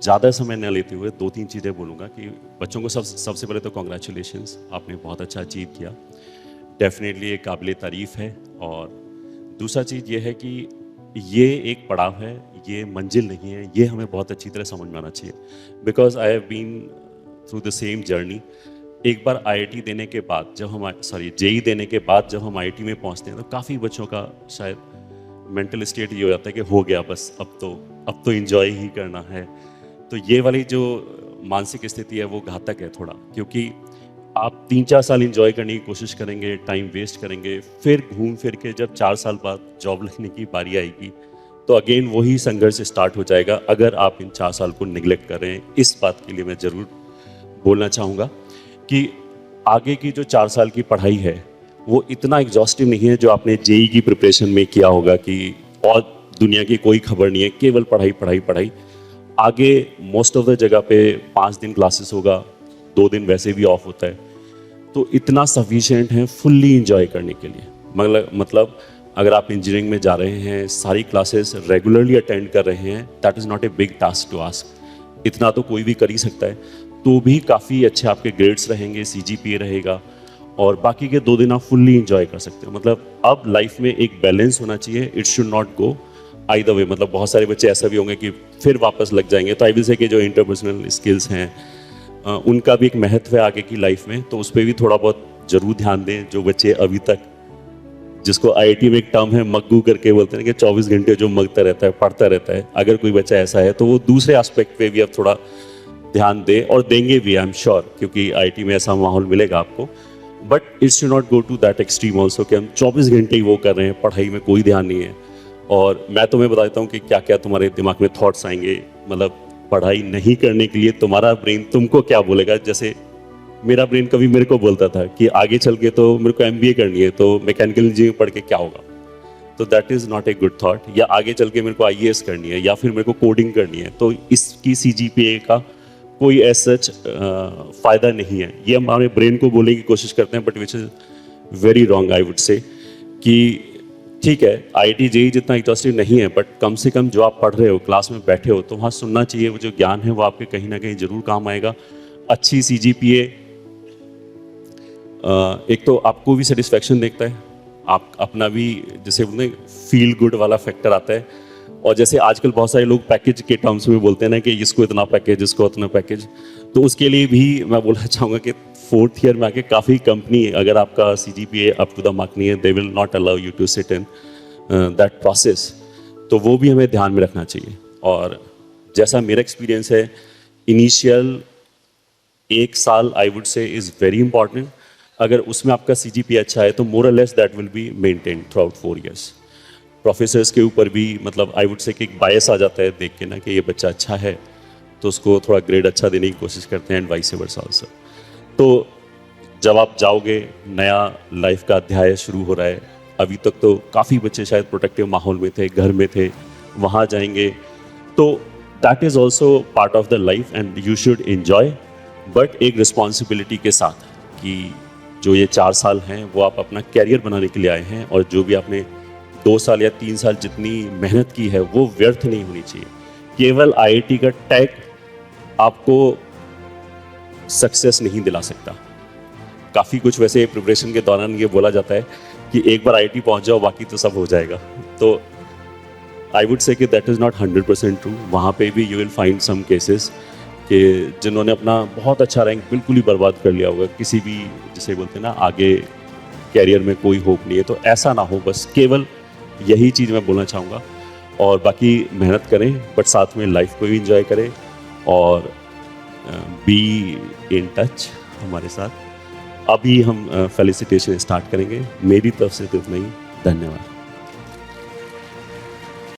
ज़्यादा समय न लेते हुए 2-3 चीज़ें बोलूँगा कि बच्चों को सबसे पहले तो कॉन्ग्रेचुलेशंस, आपने बहुत अच्छा अचीव किया। डेफिनेटली ये काबिल तारीफ़ है। और दूसरा चीज़ ये है कि ये एक पड़ाव है, ये मंजिल नहीं है, ये हमें बहुत अच्छी तरह समझ में आना चाहिए। Because I have been through the same journey. एक बार आईआईटी देने के बाद जब हम जेईई देने के बाद जब हम आईआईटी में पहुंचते हैं तो काफ़ी बच्चों का शायद मेंटल स्टेट ये हो जाता है कि हो गया बस, अब तो एंजॉय ही करना है। तो ये वाली जो मानसिक स्थिति है वो घातक है थोड़ा, क्योंकि आप 3-4 साल एंजॉय करने की कोशिश करेंगे, टाइम वेस्ट करेंगे, फिर घूम फिर के जब 4 साल बाद जॉब लगने की बारी आएगी तो अगेन वही संघर्ष स्टार्ट हो जाएगा अगर आप इन 4 साल को निगलेक्ट कर रहे हैं। इस बात के लिए मैं ज़रूर बोलना चाहूँगा कि आगे की जो 4 साल की पढ़ाई है वो इतना एग्जॉस्टिव नहीं है जो आपने जेईई की प्रिपरेशन में किया होगा कि और दुनिया की कोई खबर नहीं है, केवल पढ़ाई पढ़ाई पढ़ाई। आगे मोस्ट ऑफ द जगह पे 5 दिन क्लासेस होगा, 2 दिन वैसे भी ऑफ होता है, तो इतना सफिशिएंट है फुल्ली इंजॉय करने के लिए। मतलब अगर आप इंजीनियरिंग में जा रहे हैं, सारी क्लासेस रेगुलरली अटेंड कर रहे हैं, that is not a big task to ask. इतना तो कोई भी कर ही सकता है, तो भी काफ़ी अच्छे आपके ग्रेड्स रहेंगे, सीजीपीए रहेगा, और बाकी के 2 दिन आप फुल्ली इंजॉय कर सकते हो। मतलब अब लाइफ में एक बैलेंस होना चाहिए, it should not go either way. मतलब बहुत सारे बच्चे ऐसा भी होंगे कि फिर वापस लग जाएंगे, तो आई विल से कि जो इंटरपर्सनल स्किल्स हैं उनका भी एक महत्व है आगे की लाइफ में, तो उस पर भी थोड़ा बहुत ज़रूर ध्यान दें। जो बच्चे अभी तक, जिसको आईआईटी में एक टर्म है मग्गू करके बोलते हैं कि 24 घंटे जो मगता रहता है, पढ़ता रहता है, अगर कोई बच्चा ऐसा है तो वो दूसरे एस्पेक्ट पे भी अब थोड़ा ध्यान दे, और देंगे भी आई एम श्योर, क्योंकि आईआईटी में ऐसा माहौल मिलेगा आपको। But it should not go to that extreme also कि हम 24 घंटे ही वो कर रहे हैं, पढ़ाई में कोई ध्यान नहीं है। और मैं तुम्हें बता देता हूँ कि क्या क्या तुम्हारे दिमाग में थॉट्स आएंगे। मतलब पढ़ाई नहीं करने के लिए तुम्हारा ब्रेन तुमको क्या बोलेगा। जैसे मेरा ब्रेन कभी मेरे को बोलता था कि आगे चल के तो मेरे को एमबीए करनी है, तो मैकेनिकल इंजीनियरिंग पढ़ के क्या होगा, तो that is not a good thought. या आगे चल के मेरे को आईएएस करनी है, या फिर मेरे को कोडिंग करनी है, तो इसकी सीजीपीए का कोई ऐसा फ़ायदा नहीं है। ये हमारे ब्रेन को बोलने की कोशिश करते हैं, but which is very wrong I would say. कि ठीक है आईआईटी जेईई जितना एग्जॉस्टिव नहीं है, बट कम से कम जो आप पढ़ रहे हो, क्लास में बैठे हो, तो वहाँ सुनना चाहिए। वो जो ज्ञान है वो आपके कहीं ना कहीं ज़रूर काम आएगा। अच्छी सीजीपीए एक तो आपको भी सेटिस्फैक्शन देखता है, आप अपना भी जैसे बोलते हैं फील गुड वाला फैक्टर आता है। और जैसे आजकल बहुत सारे लोग पैकेज के टर्म्स में बोलते हैं ना कि इसको इतना पैकेज, इसको इतना पैकेज, तो उसके लिए भी मैं बोलना चाहूँगा कि 4th ईयर में आके काफ़ी कंपनी, अगर आपका CGPA up to the mark नहीं है, they will not allow you to sit in that process. तो वो भी हमें ध्यान में रखना चाहिए। और जैसा मेरा एक्सपीरियंस है, इनिशियल 1 साल I would say is very important. अगर उसमें आपका सीजीपीए अच्छा है तो मोर और less that will be maintain through out 4 years. Professors के ऊपर भी मतलब आई वुड से कि एक बायस आ जाता है देख के ना कि ये बच्चा अच्छा है, तो उसको थोड़ा ग्रेड अच्छा देने की कोशिश करते हैं, एंड वाइस वर्सा आल्सो। तो जब आप जाओगे, नया लाइफ का अध्याय शुरू हो रहा है। अभी तक तो काफ़ी बच्चे शायद प्रोटेक्टिव माहौल में थे, घर में थे, वहाँ जाएंगे, तो that is also part of the life and you should enjoy, but एक रिस्पॉन्सिबिलिटी के साथ कि जो ये 4 साल हैं वो आप अपना कैरियर बनाने के लिए आए हैं, और जो भी आपने 2 साल या 3 साल जितनी मेहनत की है वो व्यर्थ नहीं होनी चाहिए। केवल आईआईटी का टैग आपको सक्सेस नहीं दिला सकता। काफ़ी कुछ वैसे प्रिपरेशन के दौरान ये बोला जाता है कि एक बार आईआईटी पहुंच जाओ बाकी तो सब हो जाएगा, तो आई वुड से कि दैट इज़ नॉट 100% ट्रू। वहाँ पे भी you will find some cases कि जिन्होंने अपना बहुत अच्छा रैंक बिल्कुल ही बर्बाद कर लिया होगा, किसी भी जिसे बोलते हैं ना आगे कैरियर में कोई होप नहीं है। तो ऐसा ना हो, बस केवल यही चीज़ मैं बोलना चाहूँगा। और बाकी मेहनत करें, बट साथ में लाइफ को भी इंजॉय करें, और बी इन टच हमारे साथ। अभी हम फेलिसिटेशन स्टार्ट करेंगे। मेरी तरफ से तो इतना ही। धन्यवाद।